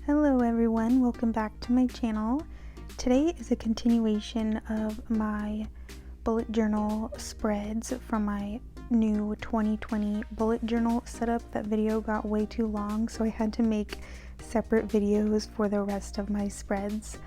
Hello everyone, welcome back to my channel. Today is a continuation of my bullet journal spreads from my new 2020 bullet journal setup. That video got way too long, so I had to make separate videos for the rest of my spreads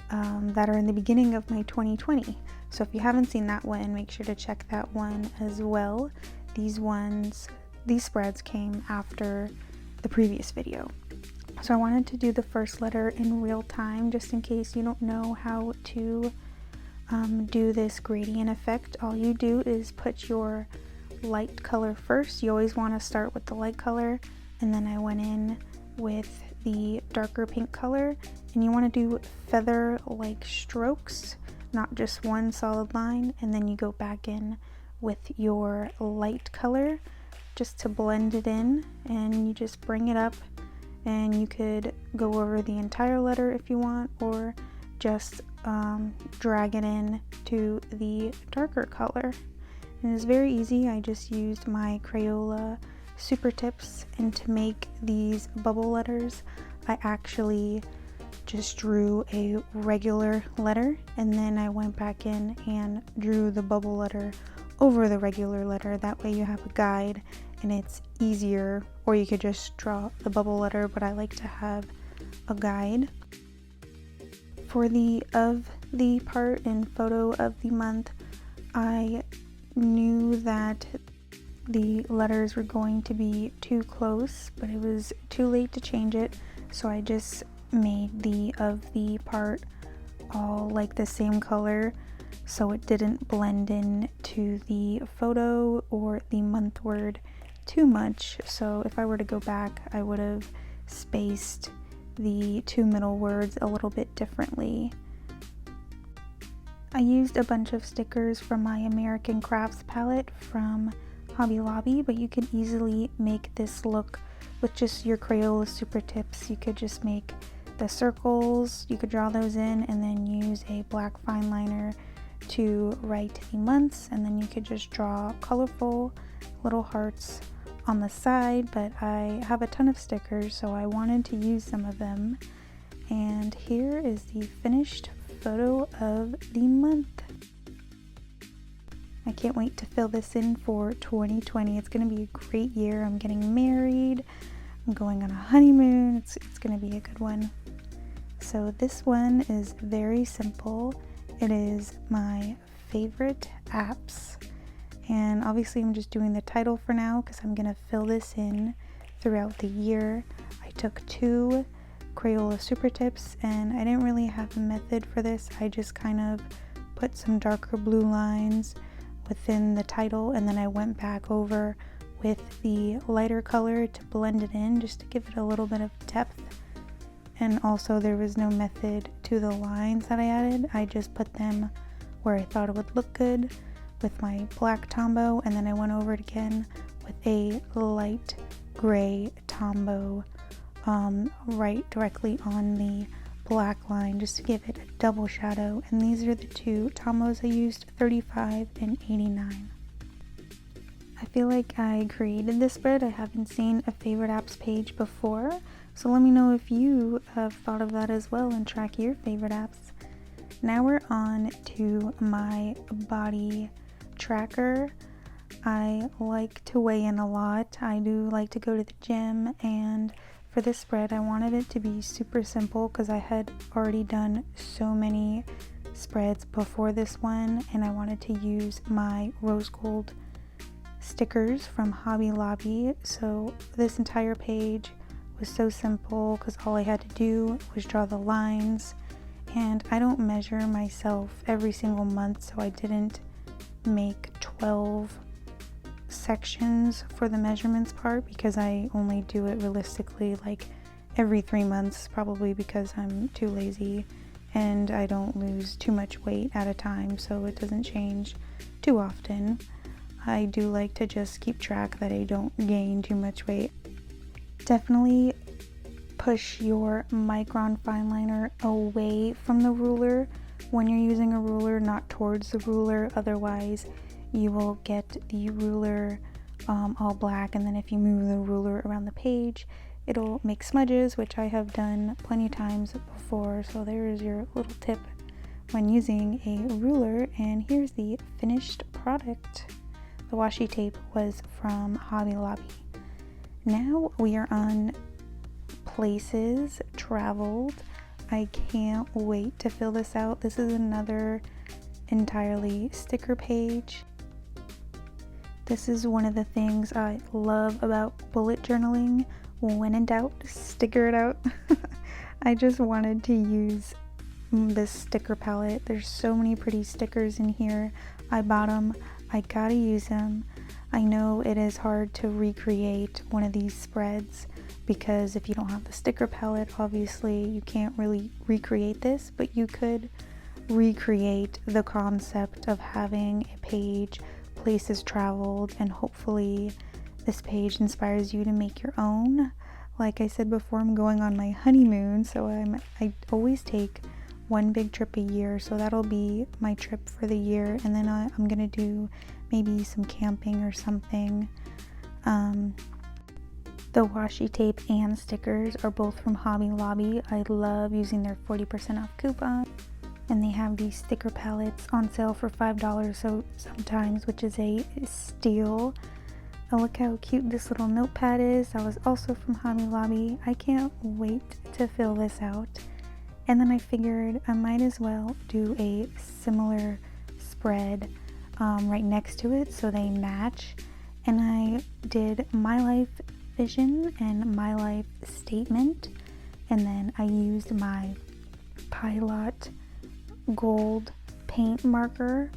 that are in the beginning of my 2020. So if you haven't seen that one, make sure to check that one as well. These spreads came after the previous video. So I wanted to do the first letter in real time, just in case you don't know how to do this gradient effect. All you do is put your light color first. You always want to start with the light color, and then I went in with the darker pink color, and you want to do feather-like strokes, not just one solid line, and then you go back in with your light color just to blend it in, and you just bring it up. And you could go over the entire letter if you want, or just drag it in to the darker color. And it's very easy. I just used my Crayola super tips, and to make these bubble letters I actually just drew a regular letter, and then I went back in and drew the bubble letter over the regular letter. That way you have a guide and it's easier, or you could just draw the bubble letter, but I like to have a guide. For the of the part and photo of the month, I knew that the letters were going to be too close, but it was too late to change it, so I just made the of the part all like the same color, so it didn't blend in to the photo or the month word too much. So if I were to go back, I would have spaced the two middle words a little bit differently. I used a bunch of stickers from my American Crafts palette from Hobby Lobby, but you could easily make this look with just your Crayola super tips. You could just make the circles, you could draw those in, and then use a black fine liner to write the months, and then you could just draw colorful little hearts on the side. But I have a ton of stickers, so I wanted to use some of them. And here is the finished photo of the month. I can't wait to fill this in for 2020. It's going to be a great year. I'm getting married, I'm going on a honeymoon. It's going to be a good one. So this one is very simple. It is my favorite apps, and obviously I'm just doing the title for now because I'm gonna fill this in throughout the year. I took 2 Crayola super tips, and I didn't really have a method for this. I just kind of put some darker blue lines within the title, and then I went back over with the lighter color to blend it in, just to give it a little bit of depth. And also there was no method to the lines that I added. I just put them where I thought it would look good with my black Tombow, and then I went over it again with a light gray Tombow right directly on the black line, just to give it a double shadow. And these are the 2 Tombows I used, 35 and 89. I feel like I created this spread. I haven't seen a favorite apps page before, so let me know if you have thought of that as well and track your favorite apps. Now we're on to my body tracker. I like to weigh in a lot. I do like to go to the gym, and for this spread I wanted it to be super simple because I had already done so many spreads before this one, and I wanted to use my rose gold stickers from Hobby Lobby. So this entire page was so simple because all I had to do was draw the lines, and I don't measure myself every single month, so I didn't make 12 sections for the measurements part because I only do it realistically like every 3 months, probably because I'm too lazy and I don't lose too much weight at a time, so it doesn't change too often. I do like to just keep track that I don't gain too much weight. Definitely push your micron fine liner away from the ruler when you're using a ruler, not towards the ruler, otherwise you will get the ruler all black, and then if you move the ruler around the page it'll make smudges, which I have done plenty of times before. So there's your little tip when using a ruler. And here's the finished product. The washi tape was from Hobby Lobby. Now we are on places traveled. I can't wait to fill this out. This is another entirely sticker page. This is one of the things I love about bullet journaling. When in doubt, sticker it out. I just wanted to use this sticker palette. There's so many pretty stickers in here. I bought them. I gotta use them. I know it is hard to recreate one of these spreads because if you don't have the sticker palette, obviously you can't really recreate this, but you could recreate the concept of having a page, places traveled, and hopefully this page inspires you to make your own. Like I said before, I'm going on my honeymoon, so I always take one big trip a year, so that'll be my trip for the year, and then I'm gonna do maybe some camping or something. The washi tape and stickers are both from Hobby Lobby. I love using their 40% off coupon, and they have these sticker palettes on sale for $5 so sometimes, which is a steal. Oh, look how cute this little notepad is. That was also from Hobby Lobby. I can't wait to fill this out. And then I figured I might as well do a similar spread right next to it so they match. And I did my life vision and my life statement. And then I used my Pilot gold paint marker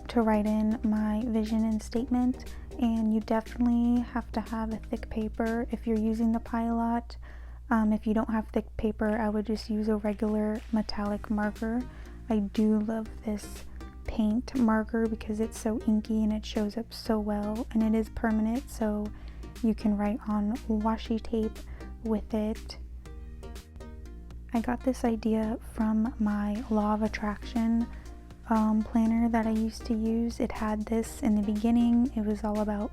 to write in my vision and statement. And you definitely have to have a thick paper if you're using the Pilot. If you don't have thick paper, I would just use a regular metallic marker. I do love this paint marker because it's so inky and it shows up so well, and it is permanent, so you can write on washi tape with it. I got this idea from my Law of Attraction planner that I used to use. It had this in the beginning. It was all about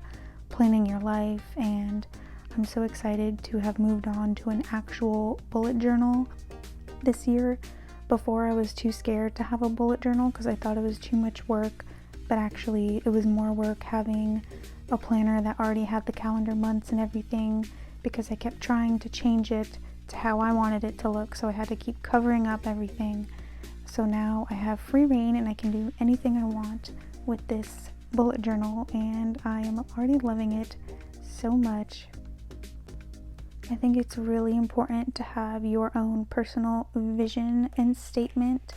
planning your life, and I'm so excited to have moved on to an actual bullet journal this year. Before, I was too scared to have a bullet journal because I thought it was too much work, but actually it was more work having a planner that already had the calendar months and everything, because I kept trying to change it to how I wanted it to look, so I had to keep covering up everything. So now I have free reign and I can do anything I want with this bullet journal, and I am already loving it so much. I think it's really important to have your own personal vision and statement,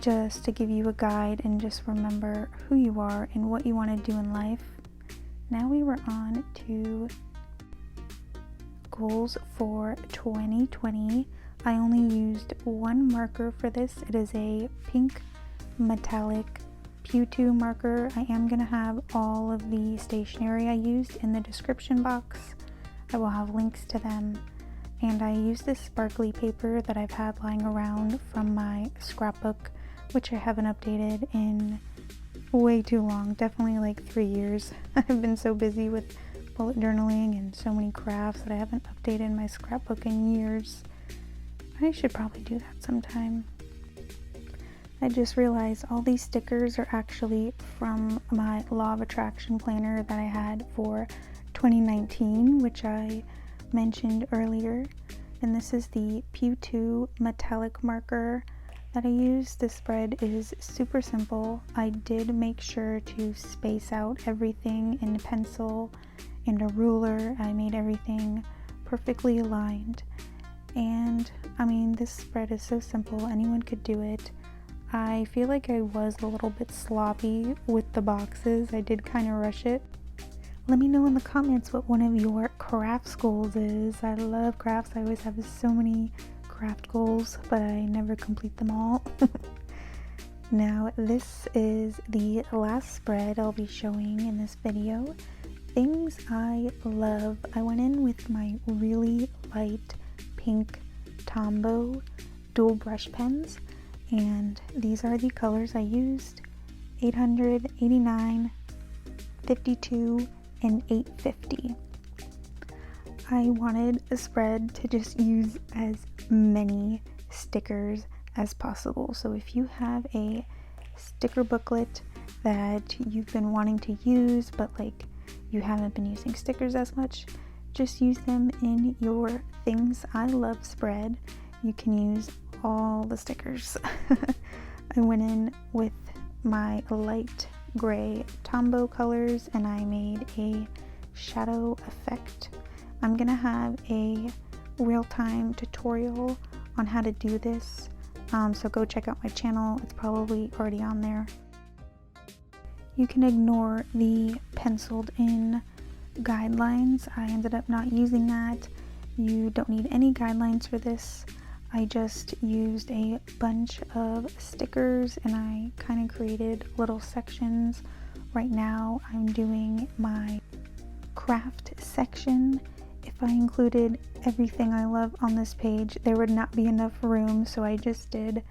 just to give you a guide and just remember who you are and what you want to do in life. Now we were on to goals for 2020. I only used one marker for this. It is a pink metallic Pew 2 marker. I am going to have all of the stationery I used in the description box. I will have links to them. And I used this sparkly paper that I've had lying around from my scrapbook, which I haven't updated in way too long, definitely like 3 years. I've been so busy with bullet journaling and so many crafts that I haven't updated my scrapbook in years. I should probably do that sometime. I just realized all these stickers are actually from my Law of Attraction planner that I had for 2019, which I mentioned earlier. And this is the Pew 2 metallic marker that I used. This spread is super simple. I did make sure to space out everything in pencil and a ruler. I made everything perfectly aligned. And I mean, this spread is so simple, anyone could do it. I feel like I was a little bit sloppy with the boxes. I did kind of rush it. Let me know in the comments what one of your crafts goals is. I love crafts. I always have so many craft goals, but I never complete them all. Now, this is the last spread I'll be showing in this video. Things I love. I went in with my really light pink Tombow dual brush pens, and these are the colors I used: 800, 89, 52, and 850. I wanted a spread to just use as many stickers as possible. So if you have a sticker booklet that you've been wanting to use, but like you haven't been using stickers as much, just use them in your Things I Love spread. You can use all the stickers. I went in with my light gray Tombow colors and I made a shadow effect. I'm gonna have a real-time tutorial on how to do this, so go check out my channel. It's probably already on there. You can ignore the penciled in guidelines. I ended up not using that. You don't need any guidelines for this. I just used a bunch of stickers and I kind of created little sections. Right now I'm doing my craft section. If I included everything I love on this page, there would not be enough room, so I just did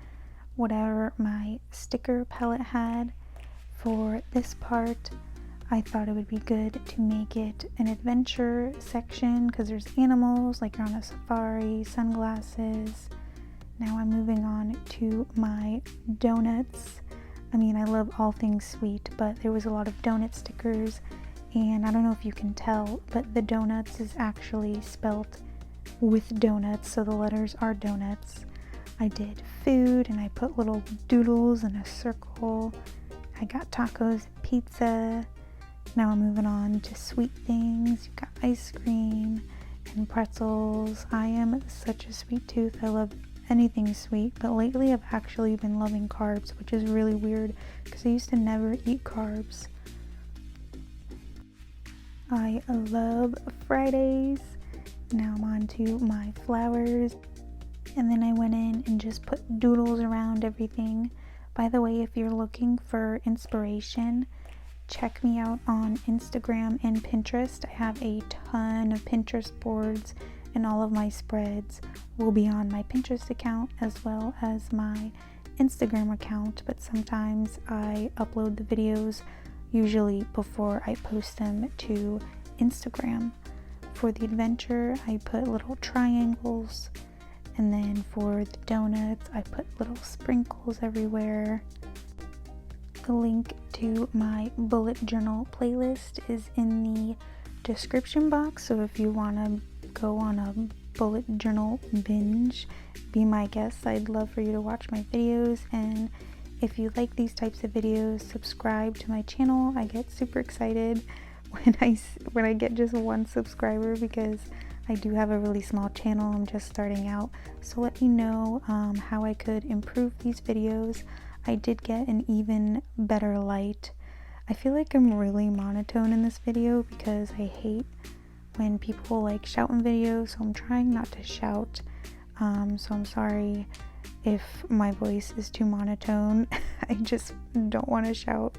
whatever my sticker palette had. For this part, I thought it would be good to make it an adventure section because there's animals, like you're on a safari, sunglasses. Now I'm moving on to my donuts. I mean, I love all things sweet, but there was a lot of donut stickers, and I don't know if you can tell, but the donuts is actually spelt with donuts, so the letters are donuts. I did food and I put little doodles in a circle. I got tacos, pizza. Now I'm moving on to sweet things. You've got ice cream and pretzels. I am such a sweet tooth. I love anything sweet, but lately I've actually been loving carbs, which is really weird because I used to never eat carbs. I love Fridays. Now I'm on to my flowers. And then I went in and just put doodles around everything. By the way, if you're looking for inspiration, check me out on Instagram and Pinterest. I have a ton of Pinterest boards and all of my spreads will be on my Pinterest account as well as my Instagram account, but sometimes I upload the videos usually before I post them to Instagram. For the adventure, I put little triangles, and then for the donuts, I put little sprinkles everywhere. The link to my bullet journal playlist is in the description box, so if you want to go on a bullet journal binge, be my guest. I'd love for you to watch my videos, and if you like these types of videos, subscribe to my channel. I get super excited when I get just one subscriber because I do have a really small channel. I'm just starting out, so let me know how I could improve these videos. I did get an even better light. I feel like I'm really monotone in this video because I hate when people like shout in videos, so I'm trying not to shout. So I'm sorry if my voice is too monotone. I just don't want to shout.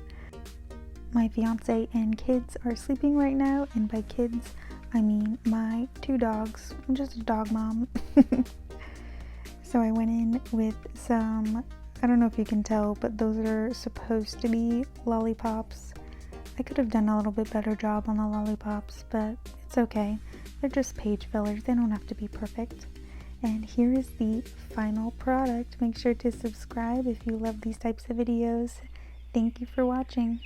My fiance and kids are sleeping right now, and by kids I mean my 2 dogs. I'm just a dog mom. So I went in with some, I don't know if you can tell, but those are supposed to be lollipops. I could have done a little bit better job on the lollipops, but it's okay. They're just page fillers. They don't have to be perfect. And here is the final product. Make sure to subscribe if you love these types of videos. Thank you for watching.